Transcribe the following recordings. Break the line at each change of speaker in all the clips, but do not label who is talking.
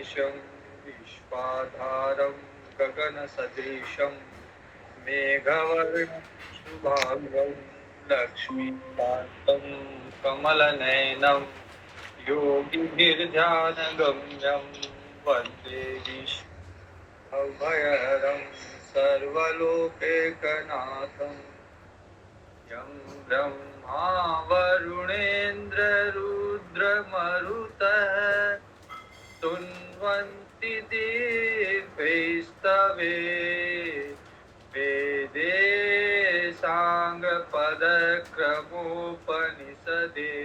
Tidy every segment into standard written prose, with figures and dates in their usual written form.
गगनसदृशं विश्वाधारं गगनसदृशं मेघवर्णं शुभांगं लक्ष्मीकान्तं कमलनयनं योगिभिर्ध्यानगम्यं वन्दे विश्वभयहरं सर्वलोकैकनाथं यं ब्रह्मा वरुणेन्द्ररुद्रमरुतः स्तुन्वन्ति दिव्यैस्तवे वेदे साङ्गपदक्रमोपनिषदे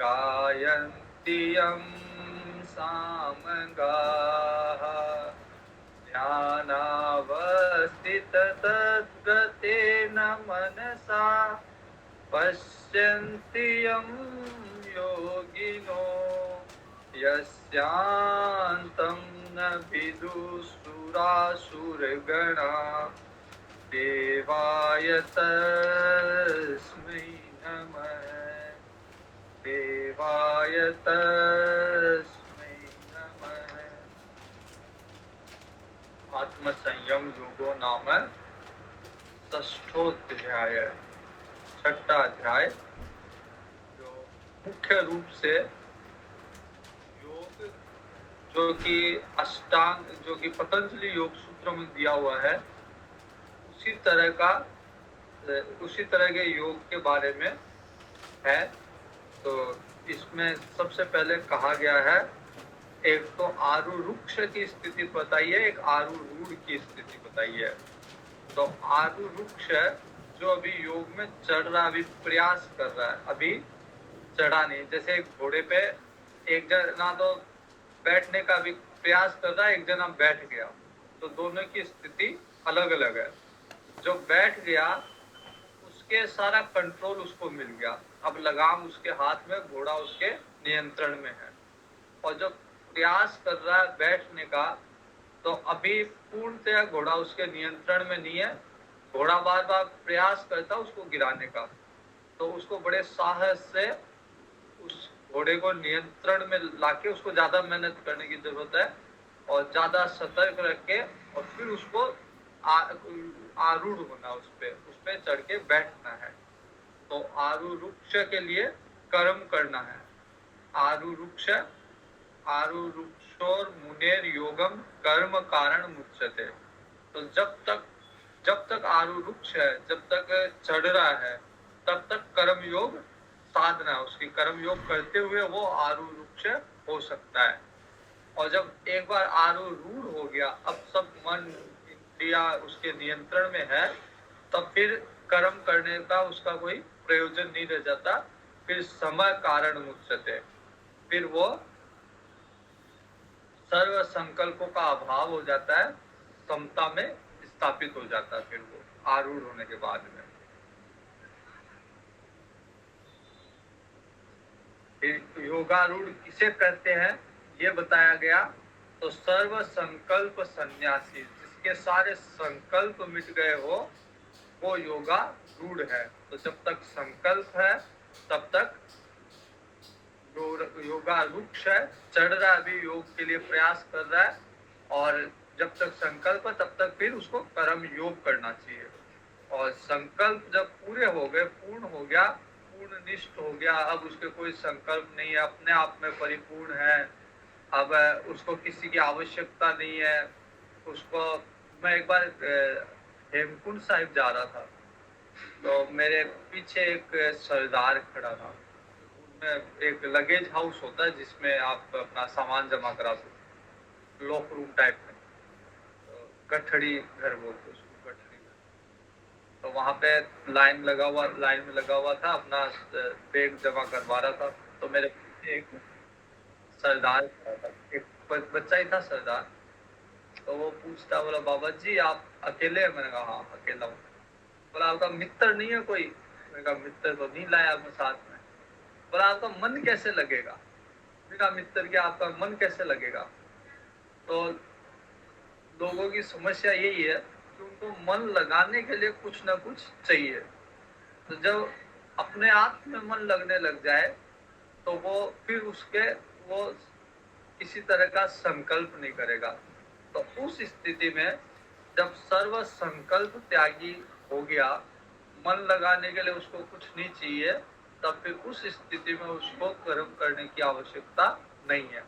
गायन्ति यं सामगाः ध्यानावस्थिततद्गतेन मनसा पश्यन्ति यं योगिनो यस्यान्तं न विदुषुरासुरगणा देवाय तस्मै नमः देवाय तस्मै नमः। आत्मसंयम योगो नाम षष्ठोध्याय, छठा अध्याय, जो मुख्य रूप से योग जो कि अष्टांग जो कि पतंजलि योग सूत्र में दिया हुआ है उसी तरह के योग के बारे में है। तो इसमें सबसे पहले कहा गया है, एक तो आरूरुक्ष की स्थिति बताइए, एक आरूढ़ की स्थिति बताइए। तो आरूरुक्ष जो अभी योग में चढ़ रहा, अभी प्रयास कर रहा है, अभी चढ़ा नहीं। जैसे एक घोड़े पे एक जना तो बैठने का भी प्रयास कर रहा है, एक जना बैठ गया, तो दोनों की स्थिति अलग अलग है। जो बैठ गया उसके सारा कंट्रोल उसको मिल गया, अब लगाम उसके हाथ में, घोड़ा उसके नियंत्रण में है। और जो प्रयास कर रहा है बैठने का, तो अभी पूर्णतया घोड़ा उसके नियंत्रण में नहीं है। घोड़ा बार बार प्रयास करता उसको गिराने का, तो उसको बड़े साहस से उस घोड़े को नियंत्रण में लाके उसको ज्यादा मेहनत करने की जरूरत है और ज्यादा सतर्क रख के, और फिर उसको आरूढ़ होना, उस पे चढ़ के बैठना है। तो आरूरुक्ष के लिए कर्म करना है। आरूरुक्षोर मुनेर योगम कर्म कारण मुच्यते। तो जब तक आरूरुक्ष है, जब तक चढ़ रहा है, तब तक कर्म योग साधना, उसकी कर्म योग करते हुए वो आरूरुक्ष हो सकता है। और जब एक बार आरूढ़ हो गया, अब सब मन इंद्रिया उसके नियंत्रण में है, तब फिर कर्म करने का उसका कोई प्रयोजन नहीं रह जाता। फिर समय कारण मुच्यते, फिर वो सर्व संकल्पों का अभाव हो जाता है, समता में स्थापित हो जाता है फिर वो आरूढ़ होने के बाद में। योगारूढ़ किसे कहते हैं ये बताया गया। तो सर्व संकल्प सन्यासी, जिसके सारे संकल्प मिट गए हो, वो योगारूढ़ है। तो जब तक संकल्प है तब तक योगारूढ़ है, चढ़ रहा है, अभी योग के लिए प्रयास कर रहा है। और जब तक संकल्प है तब तक फिर उसको कर्म योग करना चाहिए। और संकल्प जब पूरे हो गए, पूर्ण हो गया, पूर्ण निष्ठ हो गया, अब उसके कोई संकल्प नहीं है, अपने आप में परिपूर्ण है, अब उसको किसी की आवश्यकता नहीं है। उसको मैं एक बार हेमकुंड साहिब जा रहा था, तो मेरे पीछे एक सरदार खड़ा था। उनमें एक लगेज हाउस होता है जिसमें आप अपना सामान जमा करा सकते, लॉक रूम टाइप में, गठड़ी घर बोलते उसको, गठड़ी घर। तो वहाँ पे लाइन में लगा हुआ था, अपना बैग जमा करवा रहा था। तो मेरे एक सरदार खड़ा था, एक बच्चा ही था सरदार। तो वो पूछता, बोला बाबा जी आप अकेले हैं? मैंने कहा हाँ अकेला हूँ। बोला आपका मित्र नहीं है कोई? मैंने कहा मित्र तो नहीं लाया अपने साथ में। बोला आपका मन कैसे लगेगा? मैंने कहा मित्र क्या, आपका मन कैसे लगेगा? तो लोगों की समस्या यही है कि उनको मन लगाने के लिए कुछ ना कुछ चाहिए। तो जब अपने आप में मन लगने लग जाए तो वो फिर वो किसी तरह का संकल्प नहीं करेगा। तो उस स्थिति में जब सर्व संकल्प त्यागी हो गया, मन लगाने के लिए उसको कुछ नहीं चाहिए, तब फिर उस स्थिति में उसको कर्म करने की आवश्यकता नहीं है।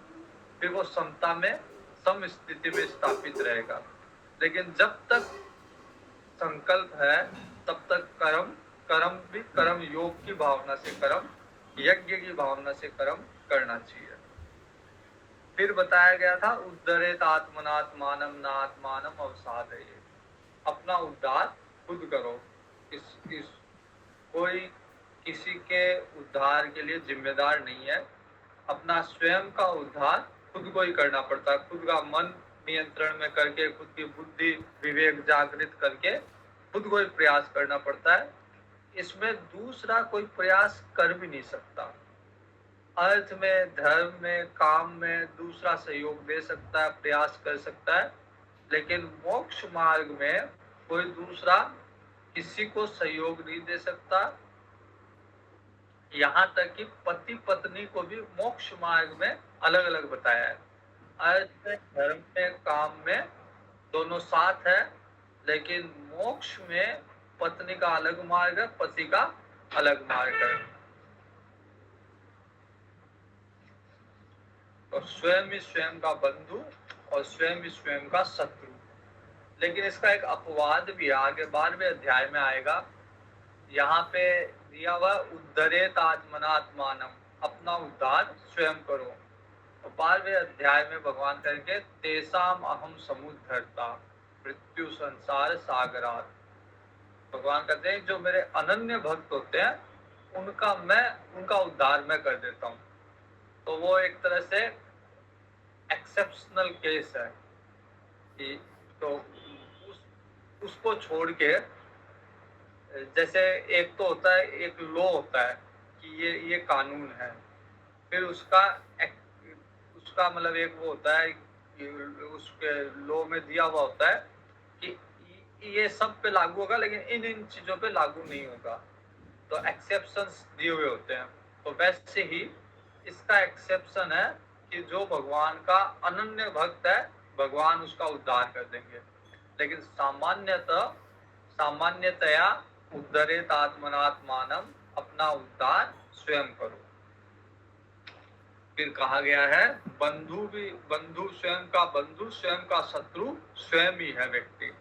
फिर वो समता में, सम स्थिति में स्थापित रहेगा। लेकिन जब तक संकल्प है तब तक कर्म, कर्म भी कर्म योग की भावना से कर्म, यज्ञ की भावना से कर्म करना चाहिए। फिर बताया गया था उद्धरेत आत्मनात्मानम न आत्मानम अवसादये, अपना उद्धार खुद करो। इस कोई किसी के उद्धार के लिए जिम्मेदार नहीं है। अपना स्वयं का उद्धार खुद को ही करना पड़ता है। खुद का मन नियंत्रण में करके, खुद की बुद्धि विवेक जागृत करके खुद को ही प्रयास करना पड़ता है। इसमें दूसरा कोई प्रयास कर भी नहीं सकता। अर्थ में, धर्म में, काम में दूसरा सहयोग दे सकता है, प्रयास कर सकता है, लेकिन मोक्ष मार्ग में कोई दूसरा किसी को सहयोग नहीं दे सकता। यहाँ तक कि पति पत्नी को भी मोक्ष मार्ग में अलग अलग बताया है। अर्थ में, धर्म में, काम में दोनों साथ है, लेकिन मोक्ष में पत्नी का अलग मार्ग है, पति का अलग मार्ग है। और स्वयं ही स्वयं का बंधु और स्वयं ही स्वयं का शत्रु। लेकिन इसका एक अपवाद भी आगे 12वें अध्याय में आएगा। यहाँ पे दिया हुआ उद्धरेत आत्मनात्मानम, अपना उद्धार स्वयं करो। और 12वें अध्याय में भगवान कहेंगे तेसाम अहम समुद्धरता मृत्यु संसार सागरात। भगवान कहते हैं जो मेरे अनन्य भक्त होते हैं उनका उद्धार मैं कर देता हूँ। तो वो एक तरह से एक्सेप्शनल केस है कि तो उसको छोड़ के, जैसे एक तो होता है, एक लॉ होता है कि ये कानून है, फिर उसका मतलब एक वो होता है कि उसके लॉ में दिया हुआ होता है कि ये सब पे लागू होगा लेकिन इन चीजों पे लागू नहीं होगा। तो एक्सेप्शंस दिए हुए होते हैं। तो वैसे ही इसका एक्सेप्शन है कि जो भगवान का अनन्य भक्त है भगवान उसका उद्धार कर देंगे। लेकिन सामान्यतया उद्धरेत आत्मनात्मानम, अपना उद्धार स्वयं करो। फिर कहा गया है बंधु स्वयं का शत्रु स्वयं ही है व्यक्ति।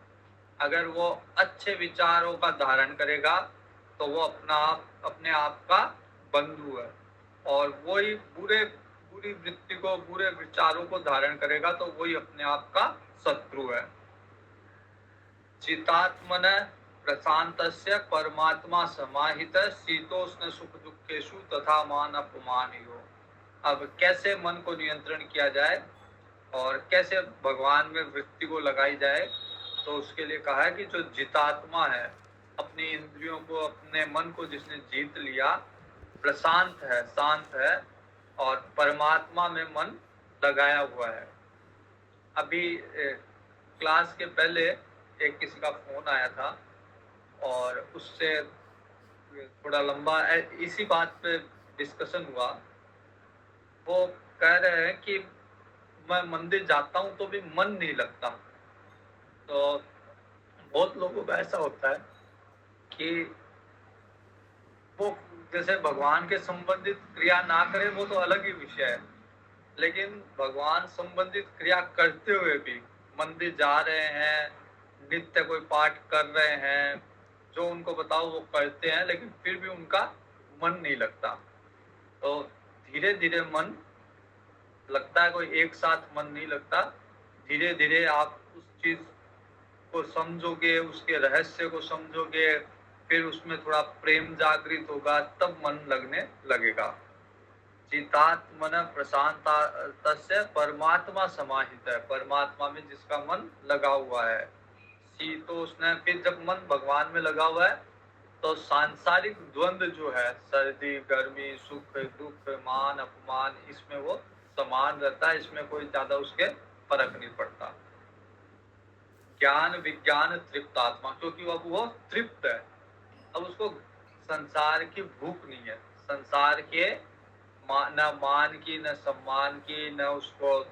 अगर वो अच्छे विचारों का धारण करेगा तो वो अपने आप का बंधु है, और वही बुरी वृत्ति को, बुरे विचारों को धारण करेगा तो वही अपने आप का शत्रु है। चितात्मन प्रशांतस्य परमात्मा समाहित शीतोष्ण सुख दुखेषु तथा मान अपमानियो। अब कैसे मन को नियंत्रण किया जाए और कैसे भगवान में वृत्ति को लगाई जाए, तो उसके लिए कहा है कि जो जितात्मा है, अपनी इंद्रियों को, अपने मन को जिसने जीत लिया, प्रशांत है, शांत है और परमात्मा में मन लगाया हुआ है। अभी क्लास के पहले एक किसी का फोन आया था और उससे थोड़ा लंबा इसी बात पे डिस्कशन हुआ। वो कह रहे हैं कि मैं मंदिर जाता हूँ तो भी मन नहीं लगता। तो बहुत लोगों का ऐसा होता है कि वो जैसे भगवान के संबंधित क्रिया ना करे वो तो अलग ही विषय है, लेकिन भगवान संबंधित क्रिया करते हुए भी मंदिर जा रहे हैं, नित्य कोई पाठ कर रहे हैं, जो उनको बताओ वो करते हैं, लेकिन फिर भी उनका मन नहीं लगता। तो धीरे धीरे मन लगता है, कोई एक साथ मन नहीं लगता। धीरे धीरे आप उस चीज को समझोगे, उसके रहस्य को समझोगे, फिर उसमें थोड़ा प्रेम जागृत होगा, तब मन लगने लगेगा। चितात्मन प्रशांतस्य परमात्मा समाहित है, परमात्मा में जिसका मन लगा हुआ है। शीतोष्ण, फिर जब मन भगवान में लगा हुआ है तो सांसारिक द्वंद्व जो है, सर्दी गर्मी, सुख दुख, मान अपमान, इसमें वो समान रहता है, इसमें कोई ज्यादा उसके फर्क नहीं पड़ता। ज्ञान विज्ञान तृप्त आत्मा, क्योंकि अब वो तृप्त है, अब उसको संसार की भूख नहीं है, संसार के न मान की, न सम्मान की, न उसको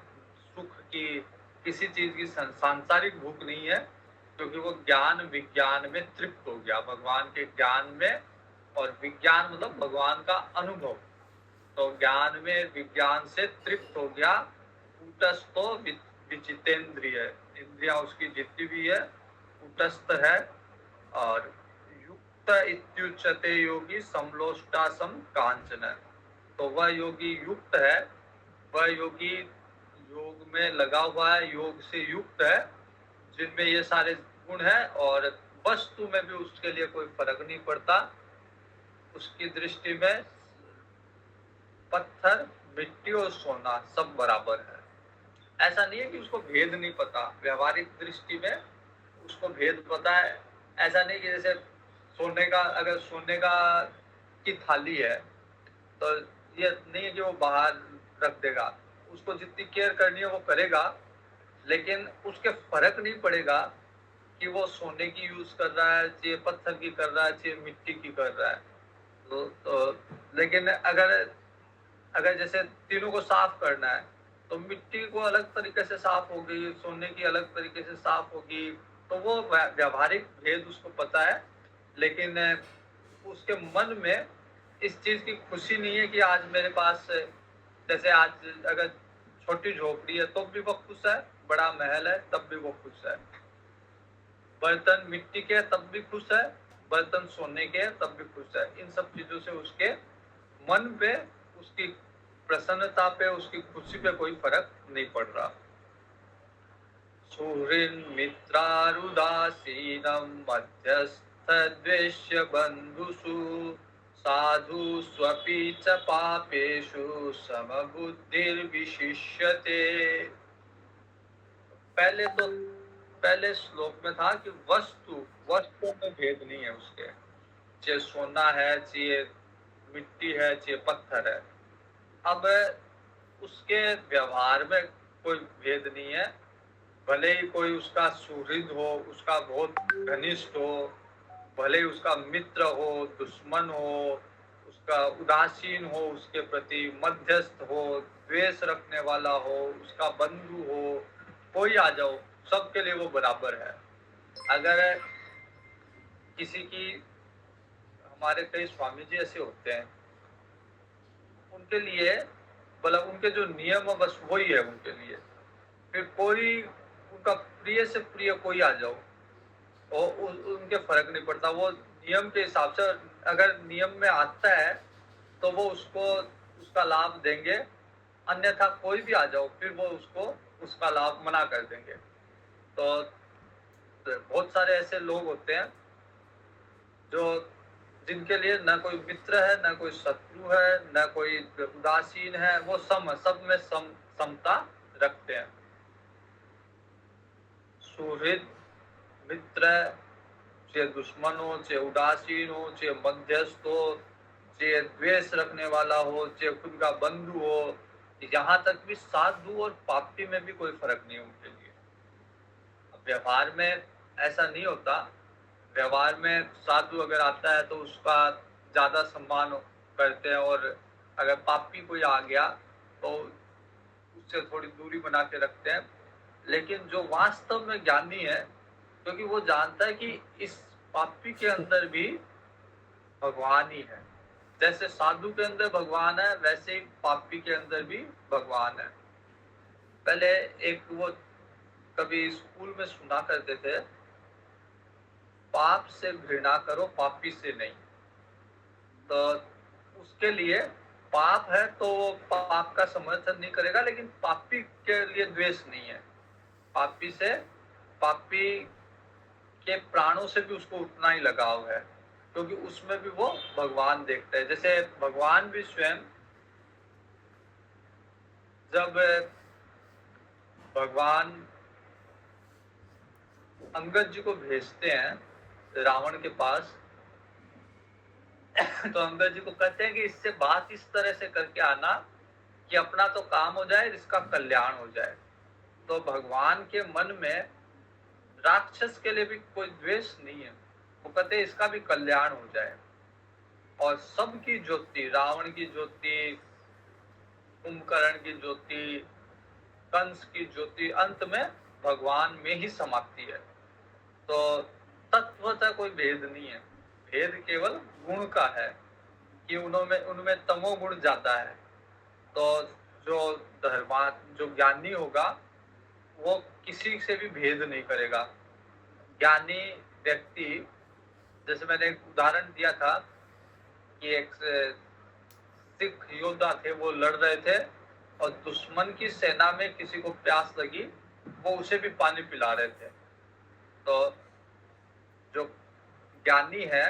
सुख की, किसी चीज की सांसारिक भूख नहीं है, क्योंकि वो ज्ञान विज्ञान में तृप्त हो गया, भगवान के ज्ञान में। और विज्ञान मतलब भगवान का अनुभव। तो ज्ञान में विज्ञान से तृप्त हो गया। कूटस्थो विचितेंद्रिय, इंद्रिया उसकी जितनी भी है कूटस्थ है। और युक्त इत्युच्यते योगी समलोष्टासम कांचन, तो वह योगी युक्त है, वह योगी योग में लगा हुआ है, योग से युक्त है, जिनमें ये सारे गुण है, और वस्तु में भी उसके लिए कोई फर्क नहीं पड़ता। उसकी दृष्टि में पत्थर, मिट्टी और सोना सब बराबर है। ऐसा नहीं है कि उसको भेद नहीं पता, व्यवहारिक दृष्टि में उसको भेद पता है। ऐसा नहीं कि जैसे सोने का, अगर सोने का की थाली है तो ये नहीं है कि वो बाहर रख देगा, उसको जितनी केयर करनी है वो करेगा, लेकिन उसके फर्क नहीं पड़ेगा कि वो सोने की यूज कर रहा है, चाहे पत्थर की कर रहा है, चाहे मिट्टी की कर रहा है। तो लेकिन अगर जैसे तीनों को साफ करना है तो मिट्टी को अलग तरीके से साफ होगी, सोने की अलग तरीके से साफ होगी, तो वो व्यवहारिक भेद उसको पता है। लेकिन उसके मन में इस चीज की खुशी नहीं है कि आज मेरे पास, जैसे आज अगर छोटी झोपड़ी है तो भी वो खुश है, बड़ा महल है तब भी वो खुश है, बर्तन मिट्टी के तब भी खुश है, बर्तन सोने के तब भी खुश है। इन सब चीजों से उसके मन पे, उसकी प्रसन्नता पे, उसकी खुशी पे कोई फर्क नहीं पड़ रहा। सुहृन् मित्रारुदासीनं मध्यस्थ द्वेष्य बन्धुषु साधु स्वपि च पापेषु समबुद्धिर्विशिष्यते। पहले श्लोक में था कि वस्तु में भेद नहीं है उसके, चाहे सोना है, चाहे मिट्टी है, चाहे पत्थर है। अब उसके व्यवहार में कोई भेद नहीं है, भले ही कोई उसका सुहृद हो, उसका बहुत घनिष्ठ हो, भले ही उसका मित्र हो, दुश्मन हो, उसका उदासीन हो, उसके प्रति मध्यस्थ हो, द्वेष रखने वाला हो, उसका बंधु हो, कोई आ जाओ, सबके लिए वो बराबर है। अगर किसी की, हमारे कई स्वामी जी ऐसे होते हैं, उनके लिए मतलब उनके जो नियम है बस वही है उनके लिए, फिर कोई उनका प्रिय से प्रिय कोई आ जाओ और उनके फर्क नहीं पड़ता। वो नियम के हिसाब से, अगर नियम में आता है तो वो उसको उसका लाभ देंगे, अन्यथा कोई भी आ जाओ फिर वो उसको उसका लाभ मना कर देंगे। तो बहुत सारे ऐसे लोग होते हैं जो, जिनके लिए न कोई मित्र है, न कोई शत्रु है, न कोई उदासीन है, वो सब में समता रखते हैं। सुहृद मित्र, चाहे दुश्मन हो, चाहे उदासीन हो, चाहे मध्यस्थ हो, चाहे द्वेष रखने वाला हो, चाहे खुद का बंधु हो, यहाँ तक भी साधु और पापी में भी कोई फर्क नहीं उनके लिए। व्यवहार में ऐसा नहीं होता। व्यवहार में साधु अगर आता है तो उसका ज्यादा सम्मान करते हैं, और अगर पापी कोई आ गया तो उससे थोड़ी दूरी बना के रखते हैं। लेकिन जो वास्तव में ज्ञानी है, क्योंकि वो जानता है कि इस पापी के अंदर भी भगवान ही है, जैसे साधु के अंदर भगवान है वैसे ही पापी के अंदर भी भगवान है। पहले एक वो कभी स्कूल में सुना करते थे, पाप से घृणा करो, पापी से नहीं। तो उसके लिए पाप है तो वो पाप का समर्थन नहीं करेगा, लेकिन पापी के लिए द्वेष नहीं है। पापी से, पापी के प्राणों से भी उसको उतना ही लगाव है, क्योंकि उसमें भी वो भगवान देखता है। जैसे भगवान भी स्वयं, जब भगवान अंगद जी को भेजते हैं रावण के पास, तो अंगद जी को कहते हैं कि इससे बात इस तरह से करके आना कि अपना तो काम हो जाए, इसका कल्याण हो जाए। तो भगवान के मन में राक्षस के लिए भी कोई द्वेष नहीं है, वो कहते हैं इसका भी कल्याण हो जाए। और सबकी ज्योति, रावण की ज्योति, कुंभकर्ण की ज्योति, कंस की ज्योति, अंत में भगवान में ही समाप्ति है। तो तत्वतः कोई भेद नहीं है, भेद केवल गुण का है कि उनमें उनमें तमोगुण ज्यादा है। तो जो जो ज्ञानी होगा वो किसी से भी भेद नहीं करेगा। ज्ञानी व्यक्ति, जैसे मैंने एक उदाहरण दिया था कि एक सिख योद्धा थे, वो लड़ रहे थे और दुश्मन की सेना में किसी को प्यास लगी, वो उसे भी पानी पिला रहे थे। तो जो ज्ञानी है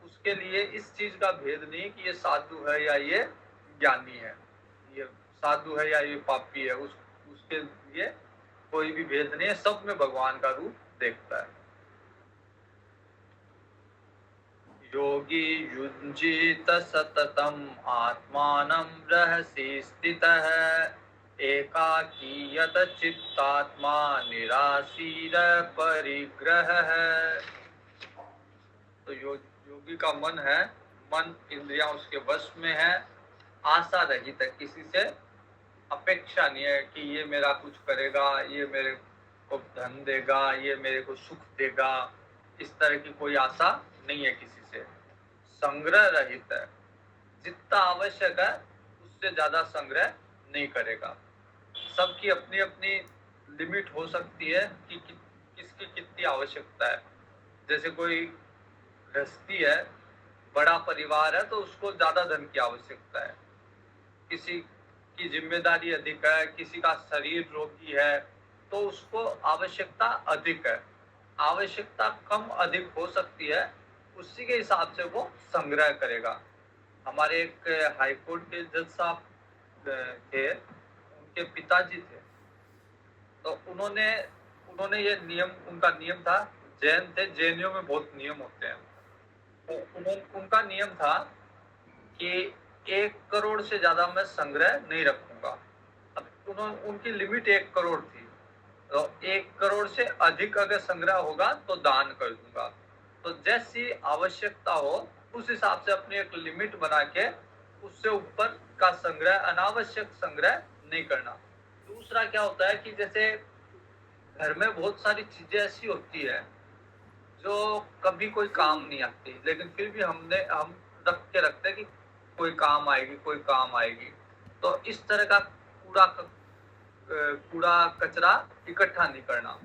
उसके लिए इस चीज का भेद नहीं कि ये साधु है या ये ज्ञानी है, ये साधु है या ये पापी है, उसके लिए कोई भी भेद नहीं है, सब में भगवान का रूप देखता है। योगी युञ्जीत सततम् आत्मानं रहसि स्थितः एकाकीयत चित्तात्मा निराशीर परिग्रहः। तो योगी का मन है, मन इंद्रियां उसके वश में है, आशा रहित है, किसी से अपेक्षा नहीं है कि ये मेरा कुछ करेगा, ये मेरे को धन देगा, ये मेरे को सुख देगा, इस तरह की कोई आशा नहीं है किसी से। संग्रह रहित है, जितना आवश्यक है उससे ज्यादा संग्रह नहीं करेगा। सबकी अपनी अपनी लिमिट हो सकती है कि किसकी कितनी आवश्यकता है। जैसे कोई गृहस्थी है, बड़ा परिवार है, तो उसको ज्यादा धन की आवश्यकता है। किसी की जिम्मेदारी अधिक है, किसी का शरीर रोगी है, तो उसको आवश्यकता अधिक है। आवश्यकता कम अधिक हो सकती है, उसी के हिसाब से वो संग्रह करेगा। हमारे एक हाईकोर्ट के जज साहब थे, उनके पिताजी थे, तो उन्होंने ये नियम, उनका नियम था, जैन थे, जैनियों में बहुत नियम होते हैं, तो उनका नियम था कि 1 करोड़ से ज्यादा मैं संग्रह नहीं रखूंगा। अब उनकी लिमिट 1 करोड़ थी, तो 1 करोड़ से अधिक अगर संग्रह होगा तो दान कर दूंगा। तो जैसी आवश्यकता हो उस हिसाब से अपनी एक लिमिट बना के उससे ऊपर का संग्रह, अनावश्यक संग्रह नहीं करना। दूसरा क्या होता है कि जैसे घर में बहुत सारी चीजें ऐसी होती है जो कभी कोई काम नहीं आती, लेकिन फिर भी हम रख के रखते हैं कि कोई काम आएगी, कोई काम आएगी। तो इस तरह का कूड़ा कचरा इकट्ठा नहीं करना।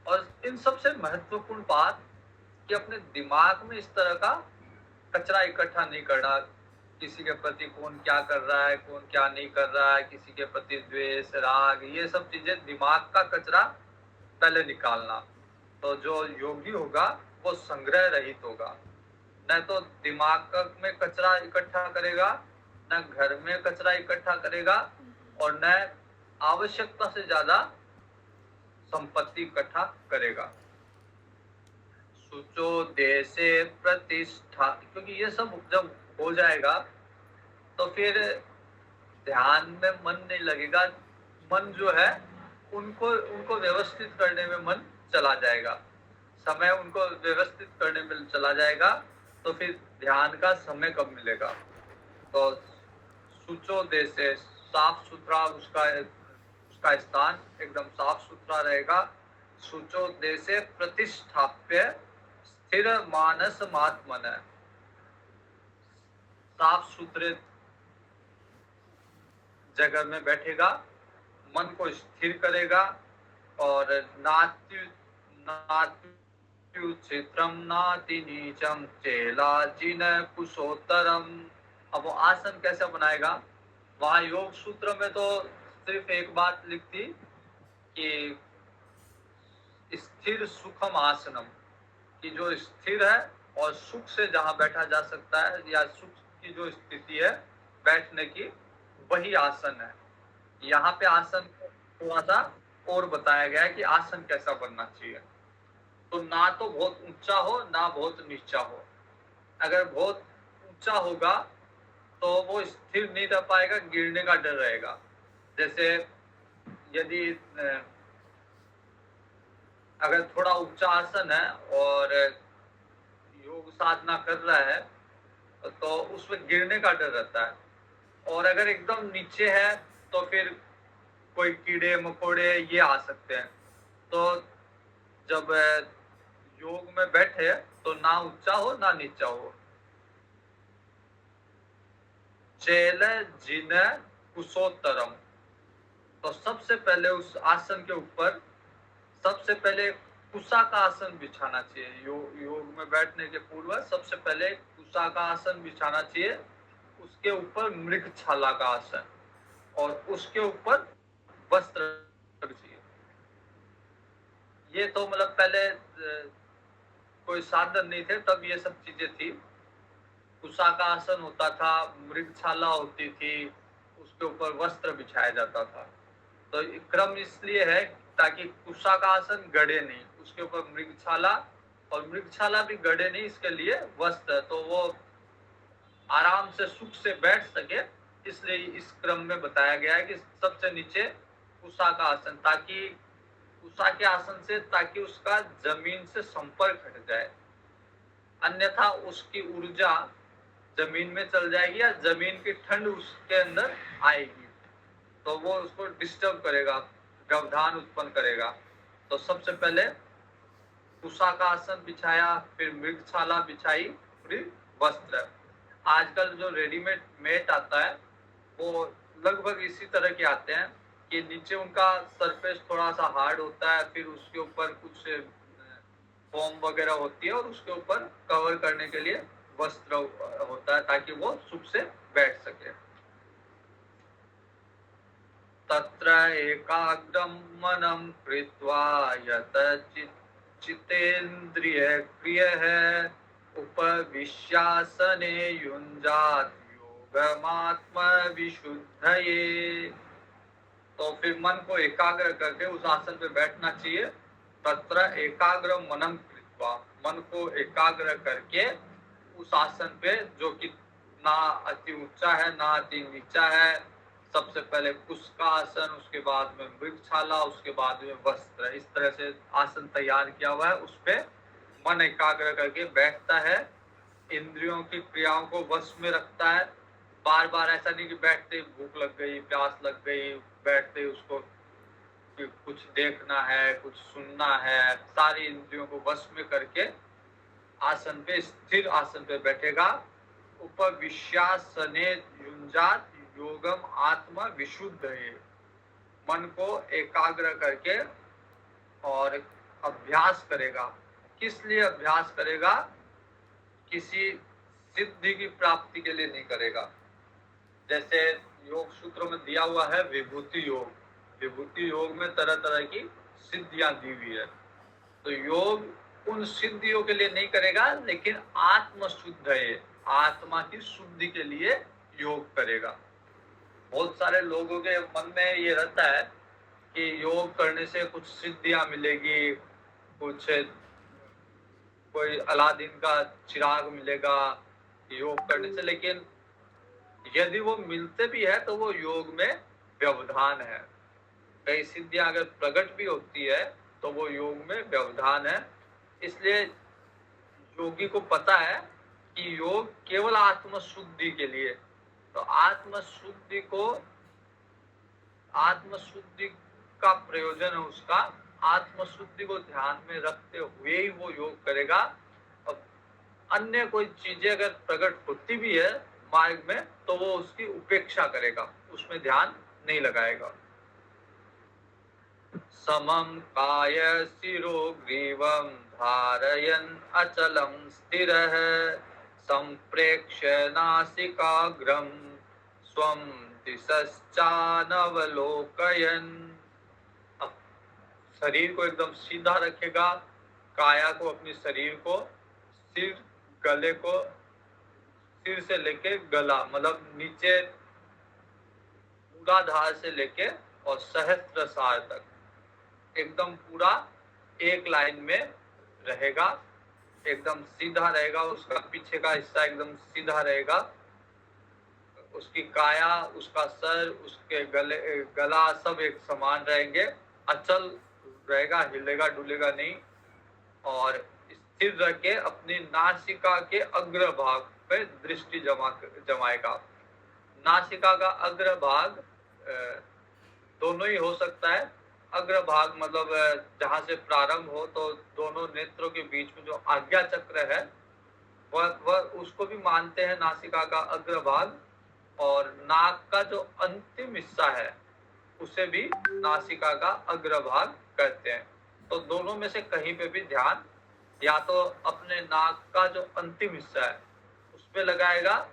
और इन सबसे महत्वपूर्ण बात कि अपने दिमाग में इस तरह का कचरा इकट्ठा नहीं करना। किसी के प्रति कौन क्या कर रहा है, कौन क्या नहीं कर रहा है, किसी के प्रति द्वेष, राग, ये सब चीजें, दिमाग का कचरा पहले निकालना। तो जो योगी होगा वो संग्रह रहित होगा, न तो दिमाग में कचरा इकट्ठा करेगा, न घर में कचरा इकट्ठा करेगा, और न आवश्यकता से ज्यादा संपत्ति इकट्ठा करेगा। सुचो देशे प्रतिष्ठा, क्योंकि ये सब जब हो जाएगा तो फिर ध्यान में मन नहीं लगेगा। मन जो है उनको व्यवस्थित करने में मन चला जाएगा, समय उनको व्यवस्थित करने में चला जाएगा, तो फिर ध्यान का समय कब मिलेगा। तो सुचो देशे, साफ सुथरा उसका स्थान एकदम साफ सुथरा रहेगा। सुचो देशे प्रतिष्ठाप्य स्थिर मानस महात्मन, साफ सुथरे जगह में बैठेगा, मन को स्थिर करेगा, और नात्युच्छित्रम नाति नीचम चेलाजिन कुशोत्तरम। अब वो आसन कैसे बनाएगा, वहां योग सूत्र में तो सिर्फ एक बात लिखती कि स्थिर सुखम आसनम, कि जो स्थिर है और सुख से जहां बैठा जा सकता है, या सुख की जो स्थिति है बैठने की, वही आसन है। यहाँ पे आसन थोड़ा सा और बताया गया है कि आसन कैसा बनना चाहिए। तो ना तो बहुत ऊंचा हो, ना बहुत नीचा हो। अगर बहुत ऊंचा होगा तो वो स्थिर नहीं रह पाएगा, गिरने का डर रहेगा। जैसे यदि अगर थोड़ा ऊंचा आसन है और योग साधना कर रहा है तो उसमें गिरने का डर रहता है। और अगर एकदम नीचे है तो फिर कोई कीड़े मकोड़े ये आ सकते हैं। तो जब योग में बैठे तो ना ऊंचा हो ना नीचा हो। चैल जिन कुशोत्तरम। तो सबसे पहले उस आसन के ऊपर सबसे पहले कुशा का आसन बिछाना चाहिए। योग में बैठने के पूर्व सबसे पहले कुशा का आसन बिछाना चाहिए, उसके ऊपर मृगछाला का आसन और उसके ऊपर वस्त्र चाहिए। ये तो मतलब पहले कोई साधन नहीं थे तब ये सब चीजें थी। कुशा का आसन होता था, मृगछाला होती थी, उसके ऊपर वस्त्र बिछाया जाता था। तो क्रम इसलिए है ताकि कुशा का आसन गड़े नहीं, उसके ऊपर मृगछाला, और मृगछाला भी गड़े नहीं इसके लिए वस्त्र, तो वो आराम से सुख से बैठ सके, इसलिए इस क्रम में बताया गया है कि सबसे नीचे कुशा का आसन, ताकि कुशा के आसन से ताकि उसका जमीन से संपर्क हट जाए, अन्यथा उसकी ऊर्जा जमीन में चल जाएगी या जमीन की ठंड उसके अंदर आएगी, तो वो उसको डिस्टर्ब करेगा, व्यवधान उत्पन्न करेगा। तो सबसे पहले कुशा का आसन बिछाया, फिर मृगछाला बिछाई, फिर वस्त्र। आजकल जो रेडीमेड मेट आता है वो लगभग इसी तरह के आते हैं कि नीचे उनका सरफेस थोड़ा सा हार्ड होता है, फिर उसके ऊपर कुछ फोम वगैरह होती है और उसके ऊपर कवर करने के लिए वस्त्र होता है ताकि वो सुख से बैठ सके। तत्र एकाग्रं मनम कृत्वा यत चितेन्द्रिय क्रियः उपविश्यासने युञ्जात योगमात्म विशुद्धये। तो फिर मन को एकाग्र करके उस आसन पे बैठना चाहिए। तत्र एकाग्र मनम कृत्वा, मन को एकाग्र करके उस आसन पे, जो कि ना अति ऊंचा है ना अति नीचा है, सबसे पहले कुश का आसन, उसके बाद में मृगछाला, उसके बाद में वस्त्र, इस तरह से आसन तैयार किया हुआ है। उस पे मन एकाग्र करके बैठता है, इंद्रियों की क्रियाओं को वश में रखता है। बार बार ऐसा नहीं कि बैठते ही भूख लग गई, प्यास लग गई, बैठते ही उसको कि कुछ देखना है, कुछ सुनना है, सारी इंद्रियों को वश में करके आसन पे, स्थिर आसन पे बैठेगा। उपविश्यासने युञ्जात योगम आत्मा विशुद्ध है। मन को एकाग्र करके और अभ्यास करेगा। किस लिए अभ्यास करेगा? किसी सिद्धि की प्राप्ति के लिए नहीं करेगा। जैसे योग सूत्र में दिया हुआ है विभूति योग, विभूति योग में तरह तरह की सिद्धियां दी हुई है। तो योग उन सिद्धियों के लिए नहीं करेगा, लेकिन आत्म शुद्ध है, आत्मा की शुद्धि के लिए योग करेगा। बहुत सारे लोगों के मन में ये रहता है कि योग करने से कुछ सिद्धियां मिलेगी, कुछ कोई अलादीन का चिराग मिलेगा योग करने से, लेकिन यदि वो मिलते भी है तो वो योग में व्यवधान है। कई सिद्धियां अगर प्रकट भी होती है तो वो योग में व्यवधान है। इसलिए योगी को पता है कि योग केवल आत्म शुद्धि के लिए, तो आत्म शुद्धि का प्रयोजन है उसका, आत्म शुद्धि को ध्यान में रखते हुए ही वो योग करेगा। अब अन्य कोई चीजें अगर प्रकट होती भी है मार्ग में तो वो उसकी उपेक्षा करेगा, उसमें ध्यान नहीं लगाएगा। समं काय शिरो ग्रीवं धारयन् अचलं स्थिरः संप्रेक्ष्य नासिकाग्रं स्वं दिशश्चानवलोकयन्। अब शरीर को एकदम सीधा रखेगा, काया को, अपनी शरीर को, सिर गले को, सिर से लेके गला मतलब नीचे मूलाधार से लेके और सहस्त्रसार तक एकदम पूरा एक लाइन में रहेगा, एकदम सीधा रहेगा, उसका पीछे का हिस्सा एकदम सीधा रहेगा, उसकी काया, उसका सर, उसके गला सब एक समान रहेंगे, अचल रहेगा, हिलेगा डुलेगा नहीं, और स्थिर रह के अपनी नासिका के अग्र भाग पे दृष्टि जमाएगा। नासिका का अग्रभाग दोनों ही हो सकता है। अग्रभाग मतलब जहाँ से प्रारंभ हो, तो दोनों नेत्रों के बीच में जो आज्ञा चक्र है, वह उसको भी मानते हैं नासिका का अग्रभाग। और नाक का जो अंतिम हिस्सा है उसे भी नासिका का अग्रभाग कहते हैं। तो दोनों में से कहीं पे भी ध्यान या तो अपने नाक का जो अंतिम हिस्सा है उस पे लगाएगा,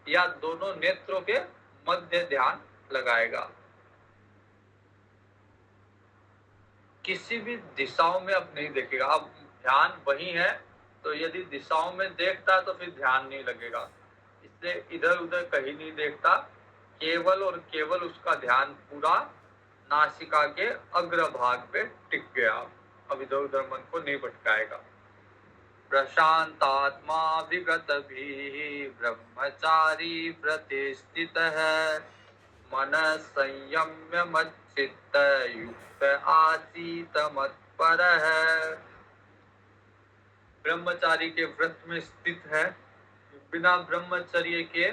या दोनों नेत्रों के मध्य ध्यान लगाएगा। किसी भी दिशाओं में अब नहीं देखेगा। अब ध्यान वही है, तो यदि दिशाओं में देखता तो फिर ध्यान नहीं लगेगा। इसलिए इधर उधर कहीं नहीं देखता, केवल और केवल उसका ध्यान पूरा नासिका के अग्रभाग पे टिक गया। अब इधर उधर मन को नहीं भटकाएगा। प्रशांतात्मा विगतभिः ब्रह्मचारी प्रतिष्ठितः मनः संयम्य मच्चित्त युक्त आसीत मत्परः। ब्रह्मचारी के व्रत में स्थित है। बिना ब्रह्मचर्य के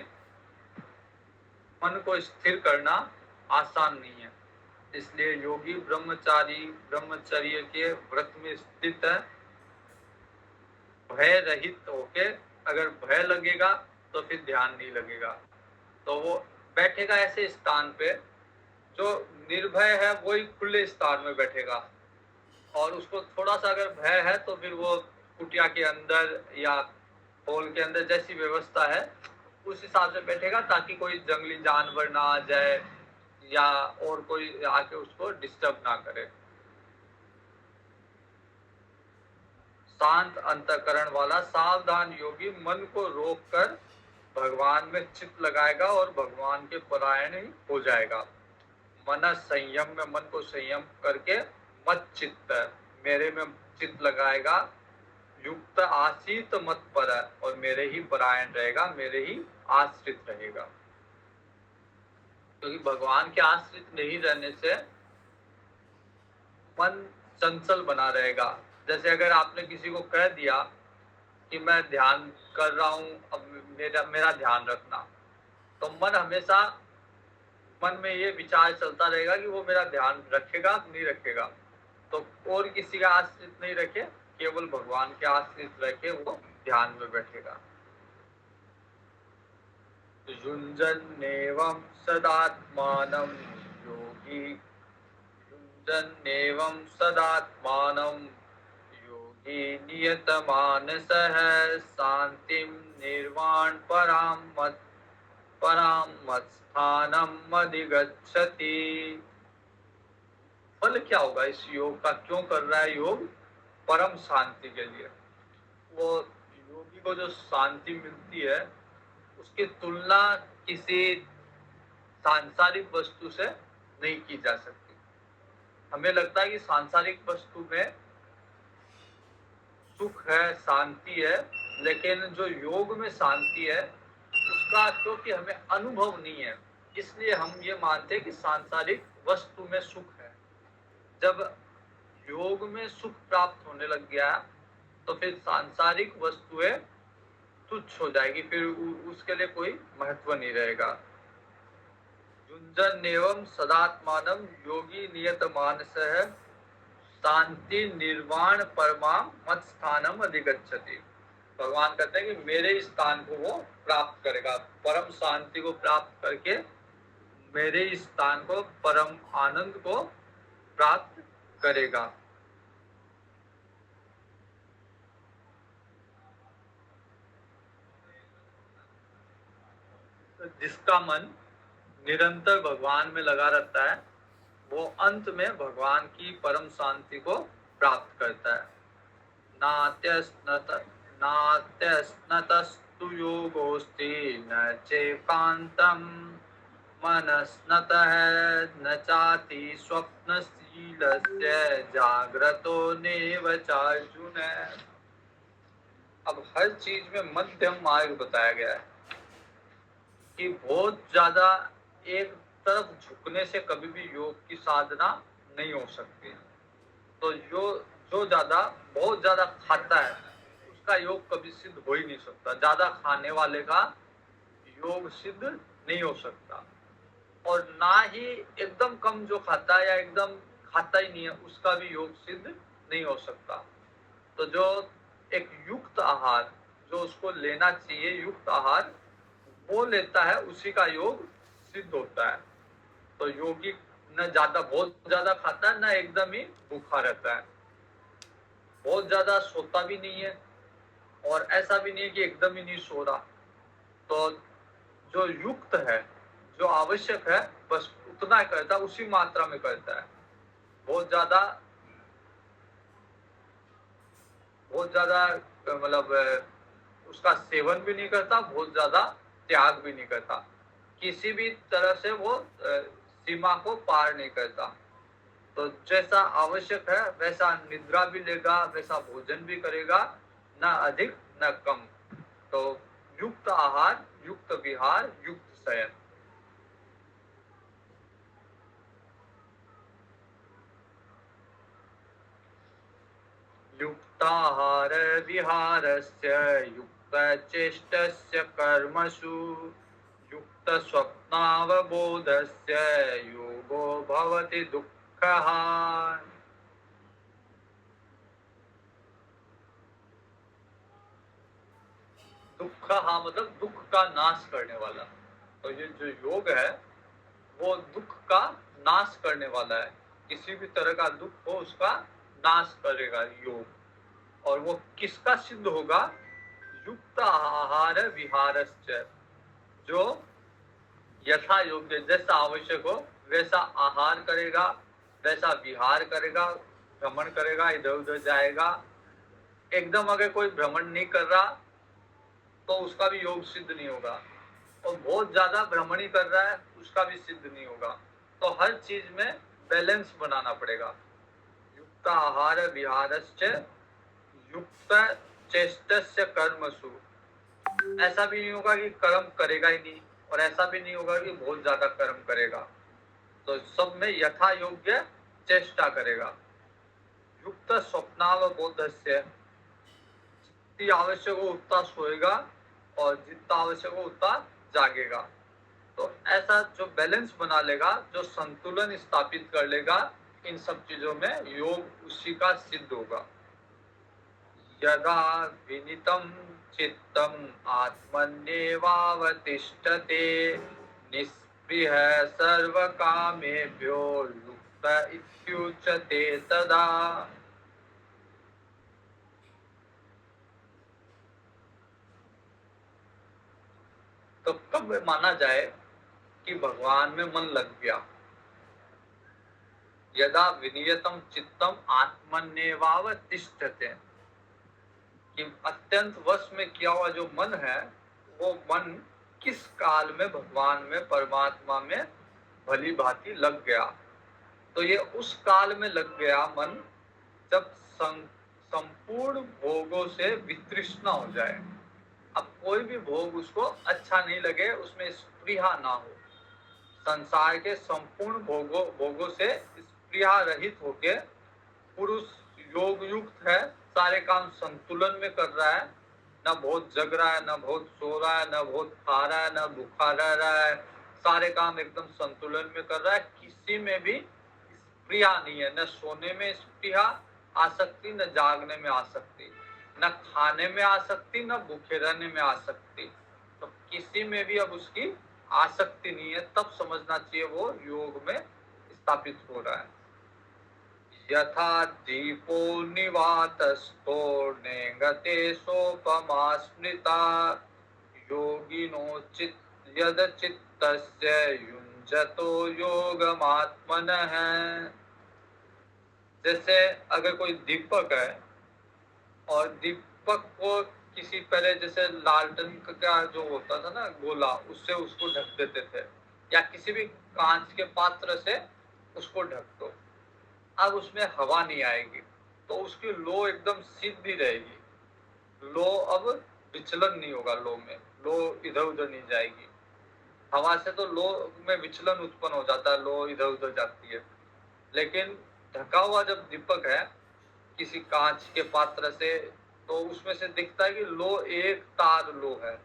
मन को स्थिर करना आसान नहीं है। इसलिए योगी ब्रह्मचारी ब्रह्मचर्य के व्रत में स्थित है। भय रहित होके, अगर भय लगेगा तो फिर ध्यान नहीं लगेगा। तो वो बैठेगा ऐसे स्थान पे, जो निर्भय है वही खुले स्थान में बैठेगा। और उसको थोड़ा सा अगर भय है तो फिर वो कुटिया के अंदर या हॉल के अंदर जैसी व्यवस्था है उस हिसाब से बैठेगा, ताकि कोई जंगली जानवर ना आ जाए या और कोई आके उसको डिस्टर्ब ना करे। शांत अंतःकरण वाला सावधान योगी मन को रोककर भगवान में चित्त लगाएगा और भगवान के परायण ही हो जाएगा। मन संयम में, मन को संयम करके मत चित्त, मेरे में चित्त लगाएगा। युक्त आश्रित मत पर, और मेरे ही परायण रहेगा, मेरे ही आश्रित रहेगा। क्योंकि भगवान के आश्रित नहीं रहने से मन चंचल बना रहेगा। जैसे अगर आपने किसी को कह दिया कि मैं ध्यान कर रहा हूँ, अब मेरा ध्यान रखना, तो मन हमेशा मन में ये विचार चलता रहेगा कि वो मेरा ध्यान रखेगा नहीं रखेगा। तो और किसी का आश्रित नहीं रखे, केवल भगवान के आश्रित रखे वो ध्यान में बैठेगा। युञ्जन्नेवं सदात्मानं योगी, युञ्जन्नेवं सदात्मानं योगी नियतमानसः शान्तिं निर्वाण परां मत्स्थानम् अधिगच्छति। फल क्या होगा इस योग का? क्यों कर रहा है योग? परम शांति के लिए। वो योगी को जो शांति मिलती है उसकी तुलना किसी सांसारिक वस्तु से नहीं की जा सकती। हमें लगता है कि सांसारिक वस्तु में सुख है, शांति है, लेकिन जो योग में शांति है उसका क्योंकि हमें अनुभव नहीं है, इसलिए हम ये मानते हैं कि सांसारिक वस्तु में सुख है। जब योग में सुख प्राप्त होने लग गया तो फिर सांसारिक वस्तुएं तुच्छ हो जाएगी, फिर उसके लिए कोई महत्व नहीं रहेगा। युञ्जन्नेवं सदात्मानं योगी नियतमानसः शांति निर्वाण परमा मत स्थानम अधिगच्छति। भगवान कहते हैं कि मेरे स्थान को वो प्राप्त करेगा, परम शांति को प्राप्त करके मेरे स्थान को, परम आनंद को प्राप्त करेगा। जिसका मन निरंतर भगवान में लगा रहता है वो अंत में भगवान की परम शांति को प्राप्त करता है। नात्यस्नतस्तु योगोस्ति न चैकान्तं मनस्नतः न चाति स्वप्नशीलस्य जाग्रतो नेव चार्जुन। अब हर चीज में मध्यम मार्ग बताया गया है कि बहुत ज्यादा एक तरफ झुकने से कभी भी योग की साधना नहीं हो सकती। तो जो ज्यादा बहुत ज्यादा खाता है उसका योग कभी सिद्ध हो ही नहीं सकता। ज्यादा खाने वाले का योग सिद्ध नहीं हो सकता। और ना ही एकदम कम जो खाता है या एकदम खाता ही नहीं है, उसका भी योग सिद्ध नहीं हो सकता। तो जो एक युक्त आहार, जो उसको लेना चाहिए युक्त आहार, वो लेता है, उसी का योग सिद्ध होता है। तो योगी न ज्यादा बहुत ज्यादा खाता है, न एकदम ही भूखा रहता है, बहुत ज्यादा सोता भी नहीं है, और ऐसा भी नहीं है कि एकदम ही नहीं सो रहा। तो जो युक्त है, जो आवश्यक है, बस उतना करता है, उसी मात्रा में करता है। बहुत ज्यादा बहुत ज्यादा मतलब उसका सेवन भी नहीं करता, बहुत ज्यादा त्याग भी नहीं करता, किसी भी तरह से वो सीमा को पार नहीं करता। तो जैसा आवश्यक है वैसा निद्रा भी लेगा, वैसा भोजन भी करेगा, ना अधिक न कम। तो युक्त आहार, युक्त विहार, युक्त शयन। युक्ताहार विहारस्य युक्तचेष्टस्य कर्मसु युक्तस्वप्नावबोधस्य योगो भवति दुःखः। दुःख हाँ मतलब दुख का नाश करने वाला। तो ये जो योग है वो दुख का नाश करने वाला है, किसी भी तरह का दुख हो उसका नाश करेगा योग। और वो किसका सिद्ध होगा? युक्त आहार विहारश्च, जो यथा योग्य जैसा आवश्यक हो वैसा आहार करेगा, वैसा विहार करेगा, भ्रमण करेगा, इधर उधर जाएगा। एकदम अगर कोई भ्रमण नहीं कर रहा तो उसका भी योग सिद्ध नहीं होगा, और बहुत ज्यादा भ्रमणी कर रहा है उसका भी सिद्ध नहीं होगा। तो हर चीज में बैलेंस बनाना पड़ेगा। युक्त आहार विहारश्च युक्त चेष्टस्य कर्मसु, ऐसा भी नहीं होगा कि कर्म करेगा ही नहीं, और ऐसा भी नहीं होगा कि बहुत ज्यादा कर्म करेगा। तो सब में यथा योग्य चेष्टा करेगा। युक्त स्वप्नावबोधस्य, जितनी आवश्यक हो उतना सोएगा और जितना आवश्यक हो उतना जागेगा। तो ऐसा जो बैलेंस बना लेगा, जो संतुलन स्थापित कर लेगा इन सब चीजों में, योग उसी का सिद्ध होगा। यदा विनितं चित्तम् आत्मन्येवावतिष्ठते निःस्पृह सर्वकामेभ्यो युक्त इत्युच्यते तदा। तो कब माना जाए कि भगवान में मन लग गया? यदा विनियतम चित्तम आत्मन्येवावतिष्ठते, कि अत्यंत वश में किया हुआ जो मन है, वो मन किस काल में भगवान में, परमात्मा में भली भांति लग गया। तो ये उस काल में लग गया मन जब संपूर्ण भोगों से वितृष्णा हो जाए। अब कोई भी भोग उसको अच्छा नहीं लगे, उसमें स्पृहा ना हो, संसार के संपूर्ण भोगों से स्पृहा रहित होके पुरुष योग युक्त है, सारे काम संतुलन में कर रहा है, न बहुत जग रहा है, न बहुत सो रहा है, न बहुत खा रहा है, न भूखा रह रहा है, सारे काम एकदम संतुलन में कर रहा है, किसी में भी स्पृहा नहीं है, न सोने में स्पृहा आसक्ति, न जागने में आसक्ति, न खाने में आसक्ति, न भूखे रहने में आसक्ति। तो किसी में भी अब उसकी आसक्ति नहीं है, तब समझना चाहिए वो योग में स्थापित हो रहा है। यथा दीपो निवातस्थो नेंगते सोपमा स्मृता योगिनो यद चित्तस्य युञ्जतो योगमात्मनः। जैसे अगर कोई दीपक है और दीपक को किसी पहले जैसे लालटेन का जो होता था ना गोला, उससे उसको ढक देते थे, या किसी भी कांच के पात्र से उसको ढक दो, अब उसमें हवा नहीं आएगी तो उसकी लो एकदम सीधी रहेगी, लो अब विचलन नहीं होगा, लो में लो इधर उधर नहीं जाएगी। हवा से तो लो में विचलन उत्पन्न हो जाता है, लो इधर उधर जाती है। लेकिन ढका हुआ जब दीपक है किसी कांच के पात्र से, तो उसमें से दिखता है कि लो एक तार लो है।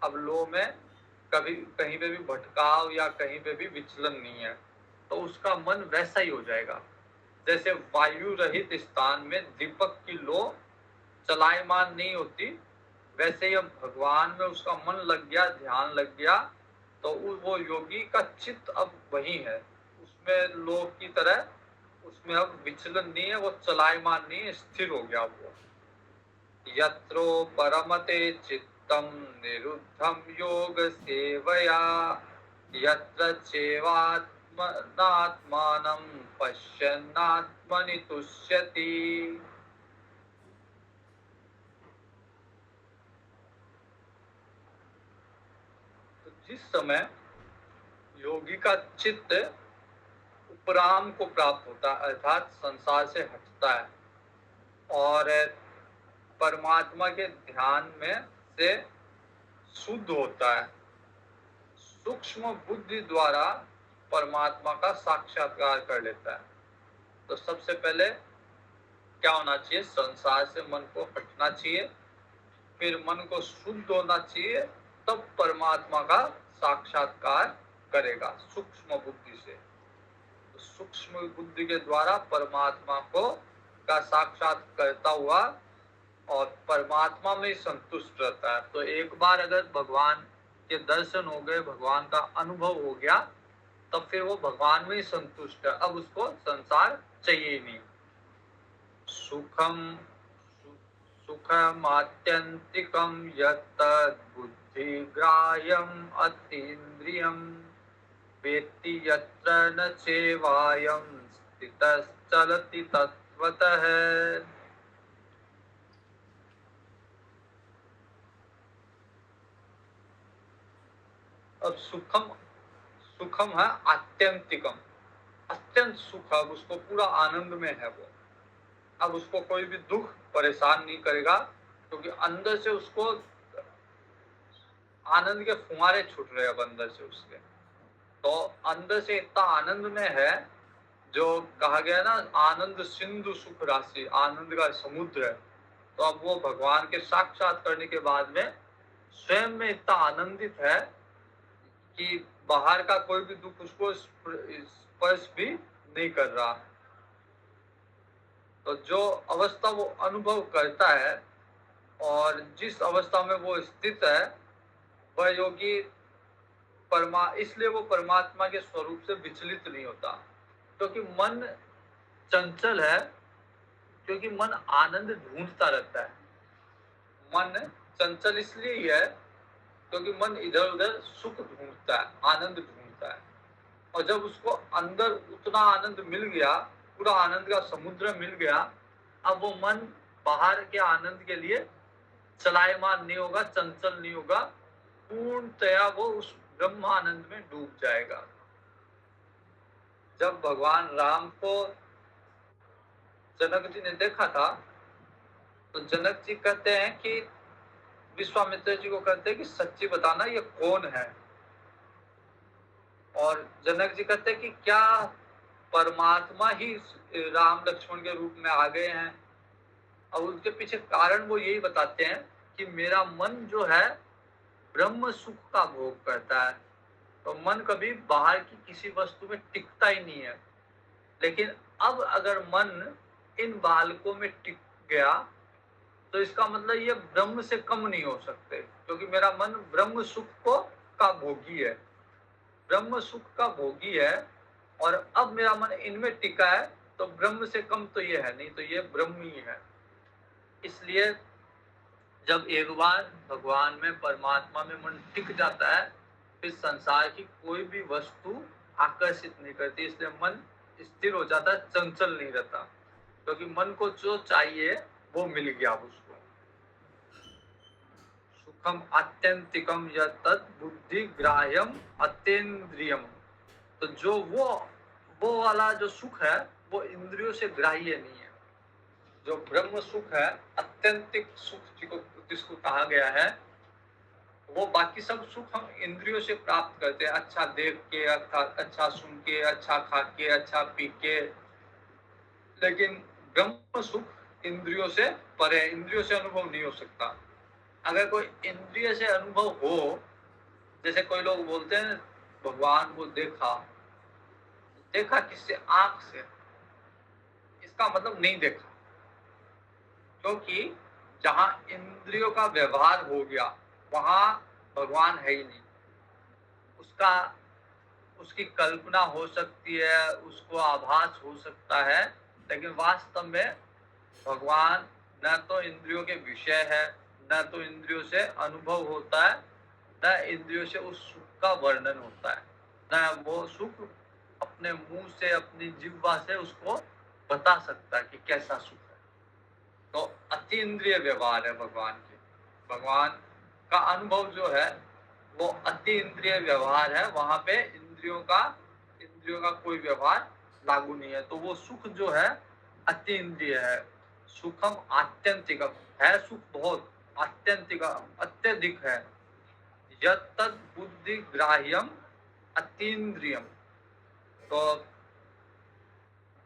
अब लो में कभी कहीं पे भी भटकाव या कहीं पे भी विचलन नहीं है, तो उसका मन वैसा ही हो जाएगा। जैसे वायु रहित स्थान में दीपक की लौ चलायमान नहीं होती, वैसे ही अब भगवान में उसका मन लग गया, ध्यान लग गया, तो वो योगी का चित्त अब वही है, उसमें लौ की तरह, उसमें अब विचलन नहीं है, वो चलायमान नहीं है, स्थिर हो गया वो। यत्रो परमते चित्तम निरुद्धम योग सेवया, यत्र चैवात्मनात्मानं पश्यन्नात्मनि तुष्यति। तो जिस समय योगी का चित्त उपराम को प्राप्त होता है, अर्थात संसार से हटता है और परमात्मा के ध्यान में से शुद्ध होता है, सूक्ष्म बुद्धि द्वारा परमात्मा का साक्षात्कार कर लेता है। तो सबसे पहले क्या होना चाहिए, संसार से मन को हटना चाहिए, फिर मन को शुद्ध होना चाहिए, तब परमात्मा का साक्षात्कार करेगा सूक्ष्म बुद्धि से। तो सूक्ष्म बुद्धि के द्वारा परमात्मा को का साक्षात करता हुआ और परमात्मा में संतुष्ट रहता है। तो एक बार अगर भगवान के दर्शन हो गए, भगवान का अनुभव हो गया, तब फिर वो भगवान में ही संतुष्ट है, अब उसको संसार चाहिए ही नहीं। सुखम सुखमात्यंतिकम यत्तद्बुद्धिग्राह्यम् अतीन्द्रियं वेत्ति यत्र न चैवायं स्थितश्चलति तत्त्वतः। अब सुखम, सुखम है आत्यंतिकम, अत्यंत सुख, अब उसको पूरा आनंद में है वो, अब उसको कोई भी दुख परेशान नहीं करेगा, क्योंकि अंदर से उसको आनंद के फुहारे छूट रहे अब अंदर से उसके। तो अंदर से इतना आनंद में है, जो कहा गया ना, आनंद सिंधु सुख राशि, आनंद का समुद्र है। तो अब वो भगवान के साक्षात करने के बाद में स्वयं में इतना आनंदित है कि बाहर का कोई भी दुख उसको स्पर्श भी नहीं कर रहा। तो जो अवस्था वो अनुभव करता है और जिस अवस्था में वो स्थित है, वह योगी इसलिए वो परमात्मा के स्वरूप से विचलित नहीं होता, क्योंकि मन चंचल है, क्योंकि मन आनंद ढूंढता रहता है। मन चंचल इसलिए ही है क्योंकि मन इधर उधर सुख ढूंढता है, आनंद ढूंढता है, और जब उसको अंदर उतना आनंद मिल गया, पूरा आनंद का समुद्र मिल गया, अब वो मन बाहर के आनंद के लिए चलायमान नहीं होगा, चंचल नहीं होगा, पूर्णतया वो उस ब्रह्म आनंद में डूब जाएगा। जब भगवान राम को जनक जी ने देखा था, तो जनक जी कहते हैं कि विश्वामित्र जी को कहते हैं कि सच्ची बताना ये कौन है। और जनक जी कहते हैं कि क्या परमात्मा ही राम लक्ष्मण के रूप में आ गए हैं। और उसके पीछे कारण वो यही बताते हैं कि मेरा मन जो है ब्रह्म सुख का भोग करता है, तो मन कभी बाहर की किसी वस्तु में टिकता ही नहीं है। लेकिन अब अगर मन इन बालकों में टिक गया, तो इसका मतलब ये ब्रह्म से कम नहीं हो सकते, क्योंकि मेरा मन ब्रह्म सुख को का भोगी है, ब्रह्म सुख का भोगी है, और अब मेरा मन इनमें टिका है, तो ब्रह्म से कम तो ये है नहीं, तो ये ब्रह्म ही है। इसलिए जब एक बार भगवान में, परमात्मा में मन टिक जाता है, फिर संसार की कोई भी वस्तु आकर्षित नहीं करती, इसलिए मन स्थिर हो जाता है, चंचल नहीं रहता, क्योंकि मन को जो चाहिए वो मिल गया उसको। सुखम आत्यंतिकम यत्तद् बुद्धि ग्राह्यम अतीन्द्रियम। तो जो वो वाला जो सुख है वो इंद्रियों से ग्राह्य नहीं है। जो ब्रह्म सुख है, अत्यंतिक सुख जिसको कहा गया है, वो बाकी सब सुख हम इंद्रियों से प्राप्त करते हैं, अच्छा देख के, अच्छा सुन के, अच्छा खा के, अच्छा पी के। लेकिन ब्रह्म सुख इंद्रियों से परे, इंद्रियों से अनुभव नहीं हो सकता। अगर कोई इंद्रिय से अनुभव हो, जैसे कोई लोग बोलते हैं भगवान को देखा, देखा किससे? आंख से। इसका मतलब नहीं देखा, क्योंकि जहां इंद्रियों का व्यवहार हो गया वहां भगवान है ही नहीं। उसका उसकी कल्पना हो सकती है, उसको आभास हो सकता है, लेकिन वास्तव में भगवान न तो इंद्रियों के विषय है, न तो इंद्रियों से अनुभव होता है, न इंद्रियों से उस सुख का वर्णन होता है, न वो सुख अपने मुंह से, अपनी जिह्वा से उसको बता सकता है कि कैसा सुख है। तो अति इंद्रिय व्यवहार है भगवान के। भगवान का अनुभव जो है वो अति इंद्रिय व्यवहार है, वहां पे इंद्रियों का कोई व्यवहार लागू नहीं है। तो वो सुख जो है अति इंद्रिय है। सुखम आत्यंतिकम है, सुख बहुत आत्यंतिकम अत्यधिक है। यत् बुद्धि ग्राह्यम अतीन्द्रियम। तो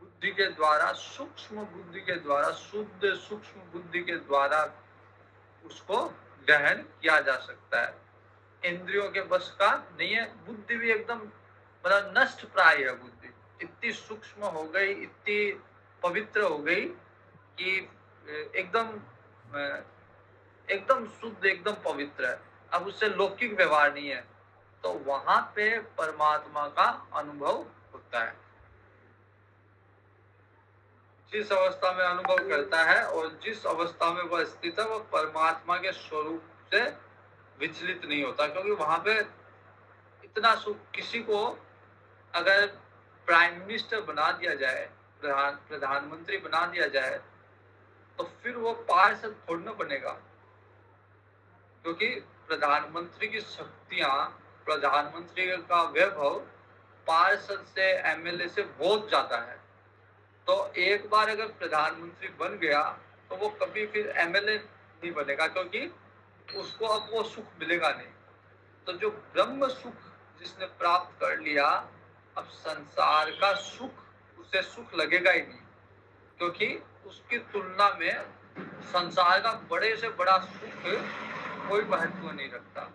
बुद्धि के द्वारा, सूक्ष्म बुद्धि के द्वारा, शुद्ध सूक्ष्म बुद्धि के द्वारा उसको ग्रहण किया जा सकता है। इंद्रियों के बस का नहीं है। बुद्धि भी एकदम मतलब नष्ट प्राय है। बुद्धि इतनी सूक्ष्म हो गई, इतनी पवित्र हो गई कि एकदम एकदम शुद्ध, एकदम पवित्र है। अब उससे लौकिक व्यवहार नहीं है, तो वहां पे परमात्मा का अनुभव होता है। जिस अवस्था में अनुभव करता है और जिस अवस्था में वह स्थित है, वह परमात्मा के स्वरूप से विचलित नहीं होता, क्योंकि वहां पे इतना सुख। किसी को अगर प्राइम मिनिस्टर बना दिया जाए, प्रधानमंत्री बना दिया जाए, तो फिर वो पार्षद थोड़ी ना बनेगा, क्योंकि प्रधानमंत्री की शक्तियां, प्रधानमंत्री का वैभव पार्षद से, एमएलए से बहुत ज्यादा है। तो एक बार अगर प्रधानमंत्री बन गया तो वो कभी फिर एमएलए नहीं बनेगा, क्योंकि उसको अब वो सुख मिलेगा नहीं। तो जो ब्रह्म सुख जिसने प्राप्त कर लिया, अब संसार का सुख उसे सुख लगेगा ही नहीं, क्योंकि उसकी तुलना में संसार का बड़े से बड़ा सुख कोई महत्व नहीं रखता।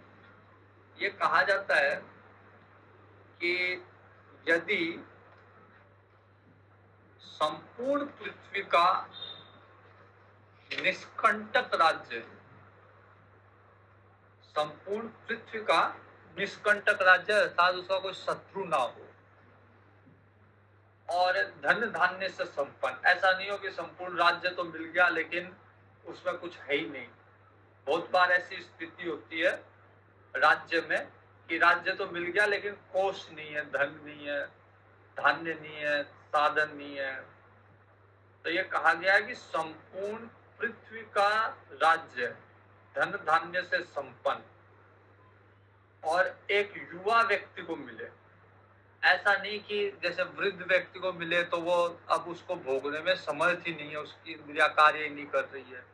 ये कहा जाता है कि यदि संपूर्ण पृथ्वी का निष्कंटक राज्य, संपूर्ण पृथ्वी का निष्कंटक राज्य अर्थात उसका कोई शत्रु ना हो, और धन धान्य से संपन्न, ऐसा नहीं हो कि संपूर्ण राज्य तो मिल गया लेकिन उसमें कुछ है ही नहीं। बहुत बार ऐसी स्थिति होती है राज्य में कि राज्य तो मिल गया लेकिन कोष नहीं है, धन नहीं है, धान्य नहीं है, साधन नहीं है। तो ये कहा गया है कि संपूर्ण पृथ्वी का राज्य धन धान्य से संपन्न और एक युवा व्यक्ति को मिले। ऐसा नहीं कि जैसे वृद्ध व्यक्ति को मिले तो वो अब उसको भोगने में समर्थ ही नहीं है, उसकी इंद्रिया कार्य नहीं कर रही है।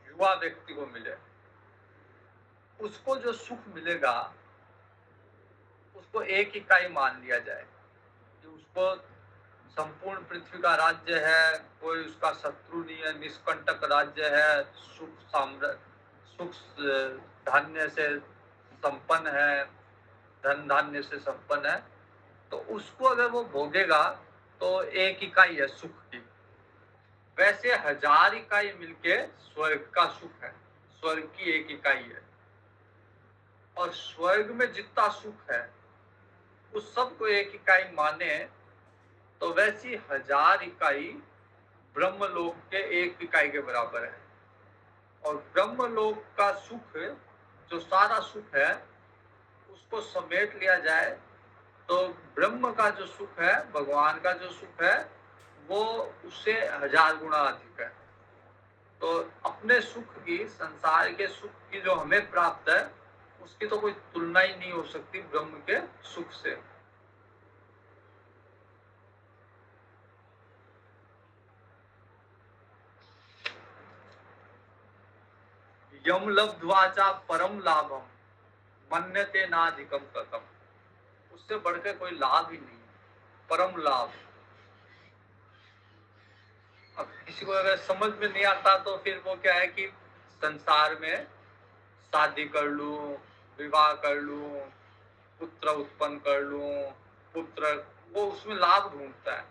युवा व्यक्ति को मिले, उसको जो सुख मिलेगा उसको एक इकाई मान लिया जाए कि उसको संपूर्ण पृथ्वी का राज्य है, कोई उसका शत्रु नहीं है, निष्कंटक राज्य है, सुख धान्य से संपन्न है, धन धान्य से संपन्न है। तो उसको अगर वो भोगेगा तो एक इकाई है सुख की। वैसे 1000 इकाई मिलके स्वर्ग का सुख है, स्वर्ग की एक इकाई है। और स्वर्ग में जितना सुख है उस सब को एक इकाई माने तो वैसी 1000 इकाई ब्रह्मलोक के एक इकाई के बराबर है। और ब्रह्मलोक का सुख, जो सारा सुख है, उसको समेट लिया जाए तो ब्रह्म का जो सुख है, भगवान का जो सुख है, वो उससे 1000 गुना अधिक है। तो अपने सुख की, संसार के सुख की जो हमें प्राप्त है, उसकी तो कोई तुलना ही नहीं हो सकती ब्रह्म के सुख से। यम लब्ध्वाचा परम लाभम मन्यते नाधिकम ततम। उससे बढ़कर कोई लाभ ही नहीं, परम लाभ। अब किसी को अगर समझ में नहीं आता तो फिर वो क्या है कि संसार में शादी कर लूं, विवाह कर लूं, पुत्र उत्पन्न कर लूं, पुत्र, वो उसमें लाभ ढूंढता है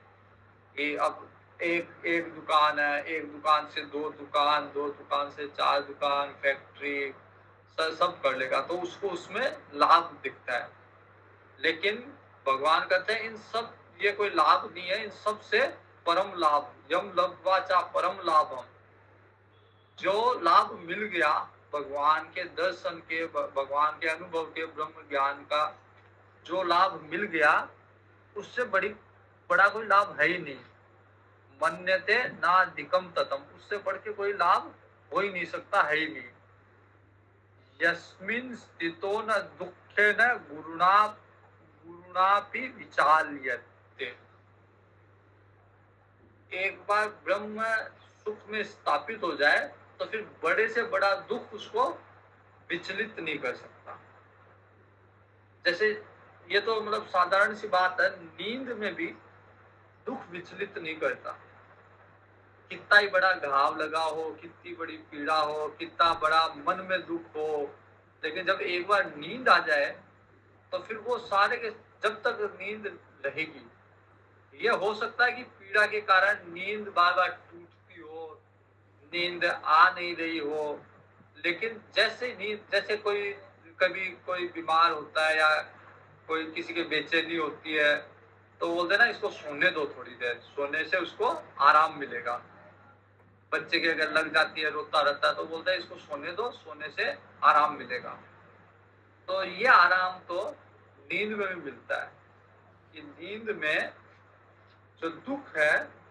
कि अब एक एक दुकान है, एक दुकान से दो दुकान, दो दुकान से चार दुकान, फैक्ट्री, सब कर लेगा, तो उसको उसमें लाभ दिखता है। लेकिन भगवान कहते हैं इन सब, ये कोई लाभ नहीं है, इन सब से परम लाभ, यम लब्ध्वा परम लाभम, जो लाभ मिल गया भगवान के दर्शन के, भगवान के अनुभव के, ब्रह्म ज्ञान का जो लाभ मिल गया, उससे बड़ा कोई लाभ है ही नहीं। मन्यते ना अधिकम ततम, उससे बढ़ के कोई लाभ हो ही नहीं सकता, है ही नहीं। यस्मिन् स्थितो न दुःखेन गुरुणापि विचाल्यते। एक बार ब्रह्म सुख में स्थापित हो जाए तो फिर बड़े से बड़ा दुख उसको विचलित नहीं कर सकता। जैसे ये तो मतलब साधारण सी बात है, नींद में भी दुख विचलित नहीं करता। कितना ही बड़ा घाव लगा हो, कितनी बड़ी पीड़ा हो, कितना बड़ा मन में दुख हो, लेकिन जब एक बार नींद आ जाए तो फिर वो सारे के, जब तक नींद रहेगी, ये हो सकता है कि पीड़ा के कारण नींद बार बार टूटती हो, नींद आ नहीं रही हो, लेकिन जैसे नींद, जैसे कोई कभी कोई बीमार होता है या कोई किसी की बेचैनी होती है, तो बोलते ना इसको सोने दो थोड़ी देर, सोने से उसको आराम मिलेगा। बच्चे के अगर लग जाती है, रोता रहता है, तो बोलते हैं इसको सोने दो, सोने से आराम मिलेगा। तो ये आराम तो नींद में भी मिलता है कि नींद में जो दुख है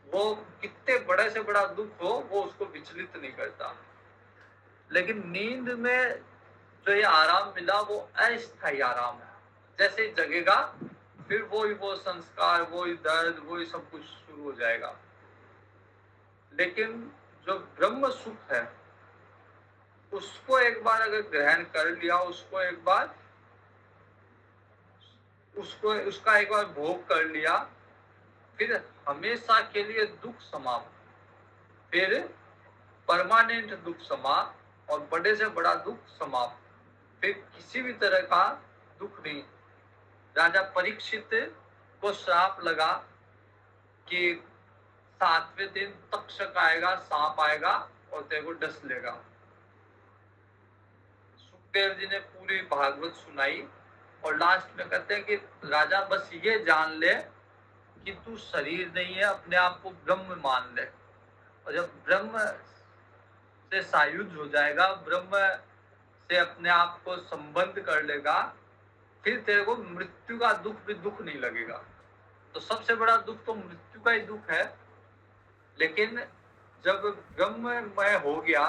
वो कितने बड़े से बड़ा दुख हो, वो उसको विचलित नहीं करता। लेकिन नींद में जो ये आराम मिला वो अस्थायी आराम है। जैसे ही जगेगा फिर वो संस्कार, वही दर्द, वही सब कुछ शुरू हो जाएगा। लेकिन जो ब्रह्म सुख है उसको एक बार अगर ग्रहण कर लिया, उसको एक बार उसका एक बार भोग कर लिया, फिर हमेशा के लिए दुख समाप्त, फिर परमानेंट दुख समाप्त, और बड़े से बड़ा दुख समाप्त, फिर किसी भी तरह का दुख नहीं। राजा परीक्षित को श्राप लगा कि 7वें दिन तक्षक आएगा, सांप आएगा और तेरे को डस लेगा। सुखदेव जी ने पूरी भागवत सुनाई और लास्ट में कहते हैं कि राजा बस ये जान ले कि तू शरीर नहीं है, अपने आप को ब्रह्म मान ले। और जब ब्रह्म से सायुज हो जाएगा, ब्रह्म से अपने आप को संबंध कर लेगा, फिर तेरे को मृत्यु का दुख भी दुख नहीं लगेगा। तो सबसे बड़ा दुख तो मृत्यु का ही दुख है। लेकिन जब ब्रह्ममय हो गया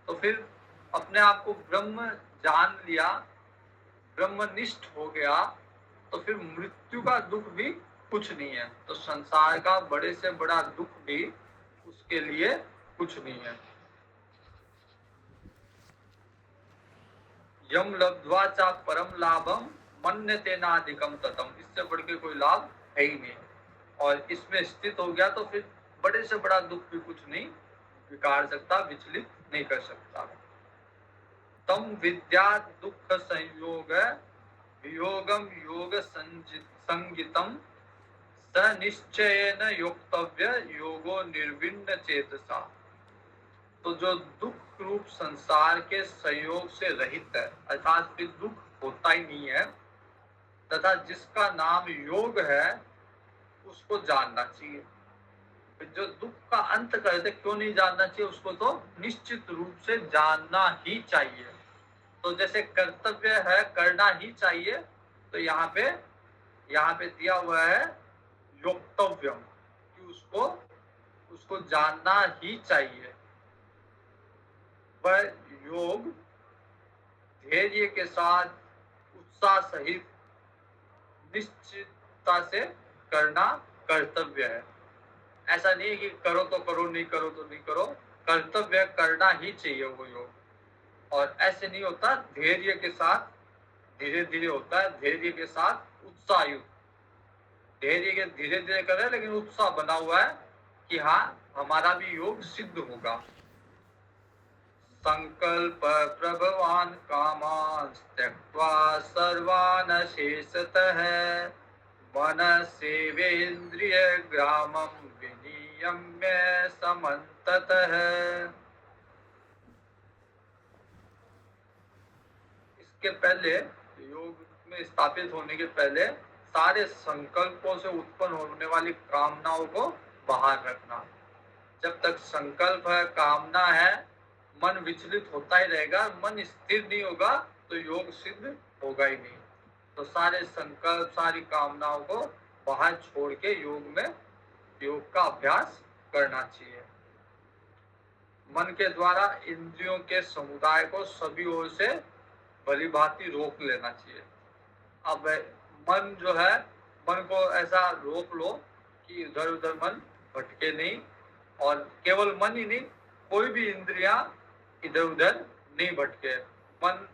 तो फिर अपने आप को ब्रह्म जान लिया, ब्रह्मनिष्ठ हो गया, तो फिर मृत्यु का दुख भी कुछ नहीं है। तो संसार का बड़े से बड़ा दुख भी उसके लिए कुछ नहीं है। यम लब्ध्वा च परम लाभम मन्यते नाधिकम ततम, इससे बढ़ के कोई लाभ है ही नहीं। और इसमें स्थित हो गया तो फिर बड़े से बड़ा दुख भी कुछ नहीं बिगाड़ सकता, विचलित नहीं कर सकता। तम विद्या दुख संयोग वियोगम योग संगितम स निश्चयेन योक्तव्य योगो निर्विण्ण चेतसा। तो जो दुख रूप संसार के संयोग से रहित है, अर्थात फिर दुख होता ही नहीं है, तथा जिसका नाम योग है, उसको जानना चाहिए। जो दुख का अंत कर दे, क्यों नहीं जानना चाहिए उसको? तो निश्चित रूप से जानना ही चाहिए। तो जैसे कर्तव्य है, करना ही चाहिए, तो यहाँ पे दिया हुआ है योक्तव्यम, कि उसको जानना ही चाहिए। पर योग धैर्य के साथ, उत्साह सहित, निश्चितता से करना कर्तव्य है। ऐसा नहीं है कि करो तो करो, नहीं करो तो नहीं करो, कर्तव्य करना ही चाहिए वो योग। और ऐसे नहीं होता, धैर्य के साथ धीरे धीरे होता है, धैर्य के साथ उत्साह युक्त। धैर्य के धीरे धीरे कर रहे हैं, लेकिन उत्साह बना हुआ है कि हाँ हमारा भी योग सिद्ध होगा। संकल्प प्रभवान कामान त्यक्त्वा सर्वान् शेषतः मनसेवेन्द्रिय ग्रामं विनियम्य समन्ततः। इसके पहले, योग में स्थापित होने के पहले, सारे संकल्पों से उत्पन्न होने वाली कामनाओं को बाहर रखना। जब तक संकल्प है, कामना है, मन विचलित होता ही रहेगा, मन स्थिर नहीं होगा तो योग सिद्ध होगा ही नहीं। तो सारे संकल्प, सारी कामनाओं को बाहर छोड़ के योग का अभ्यास करना चाहिए। मन के द्वारा इंद्रियों के समुदाय को सभी ओर से भली भांति रोक लेना चाहिए। अब मन जो है, मन को ऐसा रोक लो कि इधर उधर मन भटके नहीं, और केवल मन ही नहीं, कोई भी इंद्रियां इधर उधर नहीं भटके। मन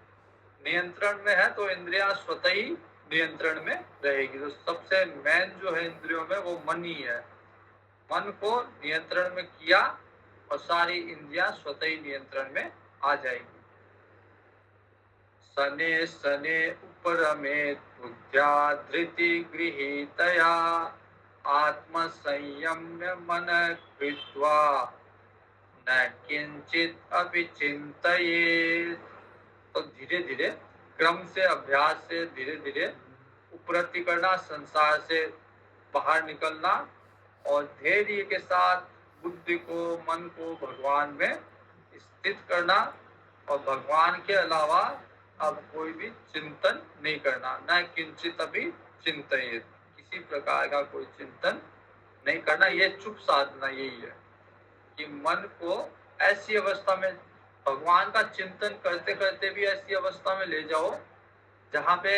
नियंत्रण में है तो इंद्रियां स्वतः ही नियंत्रण में रहेगी। तो सबसे मेन जो है इंद्रियों में, वो मन ही है। मन को नियंत्रण में किया और सारी इंद्रियां स्वतः ही नियंत्रण में आ जाएगी। सने सने उपरमेत बुद्ध्या धृति गृहीतया आत्म संयम्य मन कृत्वा न किंचित अपि चिंतयेत्। तो धीरे धीरे क्रम से, अभ्यास से धीरे धीरे उपरति करना, संसार से बाहर निकलना, और धैर्य के साथ बुद्धि को, मन को भगवान में स्थित करना, और भगवान के अलावा अब कोई भी चिंतन नहीं करना। न किंचित अभी चिंतयेत्, किसी प्रकार का कोई चिंतन नहीं करना। ये चुप साधना यही है कि मन को ऐसी अवस्था में, भगवान का चिंतन करते करते भी ऐसी अवस्था में ले जाओ जहाँ पे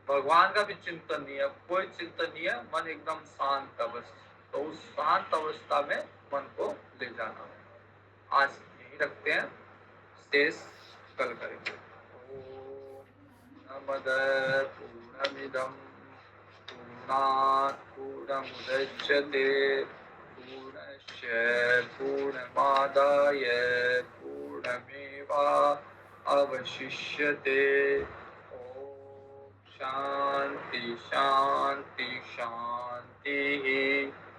भगवान का भी चिंतन नहीं है, कोई चिंतन नहीं है, मन एकदम शांत अवस्था। तो उस शांत अवस्था में मन को ले जाना है। आज यही रखते हैं, शेष कल करेंगे। पूर्णमदः पूर्णमिदं पूर्णात् पूर्णमुदच्यते पूर्णस्य पूर्णमादाय पूर्णमेवा अवशिष्यते। ओम शांति शांति शांति।